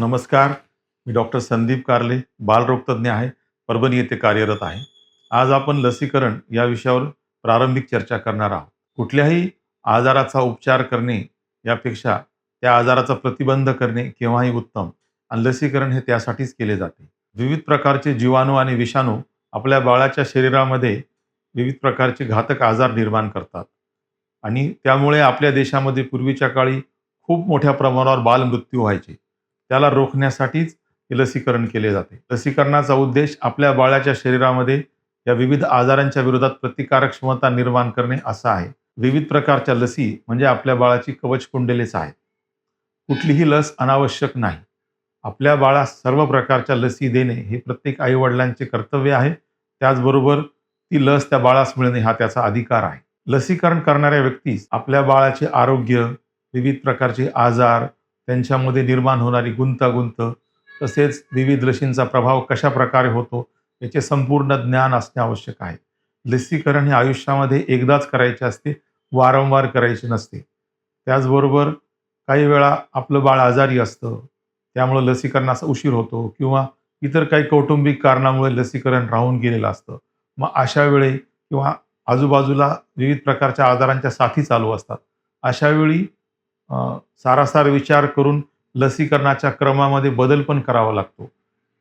नमस्कार. मी डॉक्टर संदीप कारले, बालरोगतज्ञ आहे. परभणी येथे कार्यरत आहे. आज आपण लसीकरण या विषयावर प्रारंभिक चर्चा करणार आहोत. कुठल्याही आजाराचा उपचार करणे यापेक्षा त्या आजाराचा प्रतिबंध करणे केव्हाही उत्तम आणि लसीकरण हे त्यासाठीच केले जाते. विविध प्रकारचे जीवाणू आणि विषाणू आपल्या बाळाच्या शरीरामध्ये विविध प्रकारचे घातक आजार निर्माण करतात आणि त्यामुळे आपल्या देशामध्ये पूर्वीच्या काळी खूप मोठ्या प्रमाणावर बालमृत्यू व्हायचे. त्याला रोखण्यासाठीच हे लसीकरण केले जाते. लसीकरणाचा उद्देश आपल्या बाळाच्या शरीरामध्ये या विविध आजारांच्या विरोधात प्रतिकारक क्षमता निर्माण करणे असा आहे. विविध प्रकारच्या लसी म्हणजे आपल्या बाळाची कवचकुंडलेच आहेत. कुठलीही लस अनावश्यक नाही. आपल्या बाळास सर्व प्रकारच्या लसी देणे हे प्रत्येक आईवडिलांचे कर्तव्य आहे. त्याचबरोबर ती लस त्या बाळास मिळणे हा त्याचा अधिकार आहे. लसीकरण करणाऱ्या व्यक्तीस आपल्या बाळाचे आरोग्य, विविध प्रकारचे आजार, त्यांच्यामध्ये निर्माण होणारी गुंतागुंत, तसेच विविध लसींचा प्रभाव कशा प्रकारे होतो याचे संपूर्ण ज्ञान असणे आवश्यक आहे. लसीकरण हे आयुष्यामध्ये एकदाच करायचे असते, वारंवार करायचे नसते. त्याचबरोबर काही वेळा आपलं बाळ आजारी असतं, त्यामुळं लसीकरणाचा उशीर होतो किंवा इतर काही कौटुंबिक कारणामुळे लसीकरण राहून गेलेलं असतं. मग अशा वेळी किंवा आजूबाजूला विविध प्रकारच्या आजारांच्या साथी चालू असतात. अशा वेळी सारासार विचार करून लसीकरणाच्या क्रमामध्ये बदल पण करावा लागतो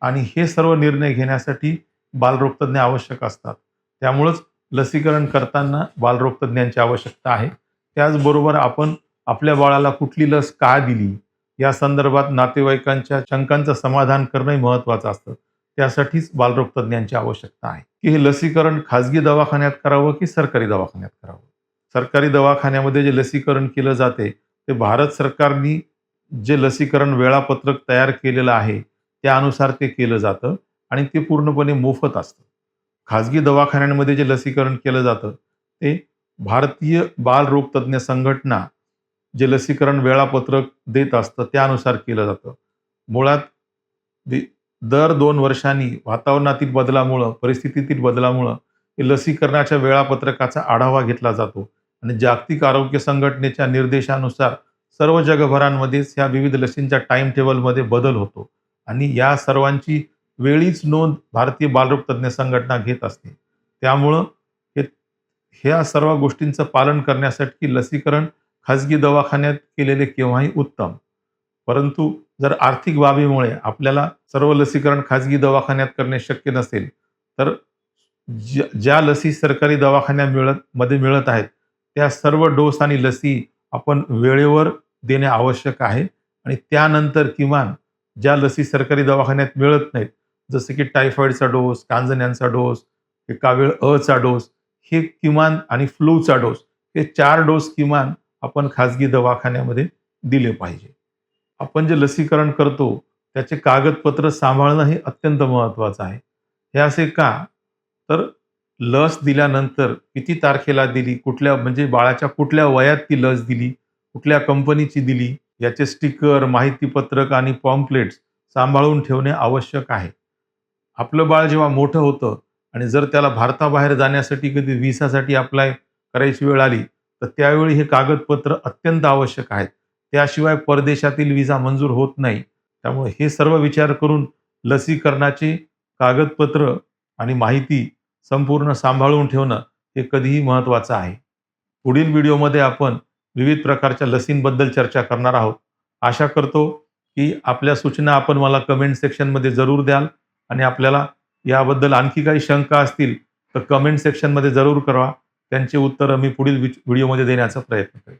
आणि हे सर्व निर्णय घेण्यासाठी बालरोगतज्ञ आवश्यक असतात. त्यामुळंच लसीकरण करताना बालरोगतज्ञांची आवश्यकता आहे. त्याचबरोबर आपण आपल्या बाळाला कुठली लस का दिली या संदर्भात नातेवाईकांच्या शंकांचं समाधान करणंही महत्त्वाचं असतं. त्यासाठीच बालरोगतज्ञांची आवश्यकता आहे की हे लसीकरण खाजगी दवाखान्यात करावं की सरकारी दवाखान्यात करावं. सरकारी दवाखान्यामध्ये जे लसीकरण केलं जाते ते भारत सरकारने जे लसीकरण वेळापत्रक तयार केलेलं आहे त्यानुसार ते केलं जातं आणि ते पूर्णपणे मोफत असतं. खाजगी दवाखान्यांमध्ये जे लसीकरण केलं जातं ते भारतीय बालरोगतज्ञ संघटना जे लसीकरण वेळापत्रक देत असतं त्यानुसार केलं जातं. मुळात दर 2 वर्षांनी वातावरणातील बदलामुळं, परिस्थितीतील बदलामुळं हे लसीकरणाच्या वेळापत्रकाचा आढावा घेतला जातो आणि जागतिक आरोग्य संघटनेच्या निर्देशानुसार सर्व जगभरांमध्येच ह्या विविध लसींच्या टाइम टेबलमध्ये बदल होतो आणि या सर्वांची वेळीच नोंद भारतीय बालरोगतज्ञ संघटना घेत असते. त्यामुळं ह्या सर्व गोष्टींचं पालन करण्यासाठी लसीकरण खाजगी दवाखान्यात केलेले केव्हाही उत्तम. परंतु जर आर्थिक बाबीमुळे आपल्याला सर्व लसीकरण खाजगी दवाखान्यात करणे शक्य नसेल तर ज्या लसी सरकारी दवाखान्यामध्ये मिळत आहेत त्या सर्व डोस आणि लसी आपण वेळेवर देणे आवश्यक आहे आणि त्यानंतर किमान ज्या लसी सरकारी दवाखान्यात मिळत नाहीत, जसे की टायफॉईडचा डोस, कांजण्यांचा डोस, कावीळ अचा डोस, हे किमान आणि फ्लूचा डोस, हे 4 डोस किमान आपण खाजगी दवाखान्यामध्ये दिले पाहिजे. आपण जे लसीकरण करतो त्याचे कागदपत्र सांभाळणं हे अत्यंत महत्त्वाचं आहे. हे असे का? तर लस दिल्यानंतर किती तारखेला दिली, कुठल्या म्हणजे बाळाच्या कुठल्या वयात ती लस दिली, कुठल्या कंपनीची दिली, याचे स्टिकर, माहितीपत्रक आणि पॉम्पलेट्स सांभाळून ठेवणे आवश्यक आहे. आपलं बाळ जेव्हा मोठं होतं आणि जर त्याला भारताबाहेर जाण्यासाठी कधी व्हिसासाठी अप्लाय करायची वेळ आली तर त्यावेळी हे कागदपत्र अत्यंत आवश्यक आहेत. त्याशिवाय परदेशातील व्हिसा मंजूर होत नाही. त्यामुळे हे सर्व विचार करून लसीकरणाचे कागदपत्र आणि माहिती संपूर्ण सांभाळून ठेवणं हे कधीही महत्त्वाचं आहे. पुढील व्हिडिओमध्ये आपण विविध प्रकारच्या लसींबद्दल चर्चा करणार आहोत. आशा करतो की आपल्या सूचना आपण मला कमेंट सेक्शनमध्ये जरूर द्याल आणि आपल्याला याबद्दल आणखी काही शंका असतील तर कमेंट सेक्शनमध्ये जरूर करा. त्यांची उत्तरं मी पुढील व्हिडिओमध्ये देण्याचा प्रयत्न करेन.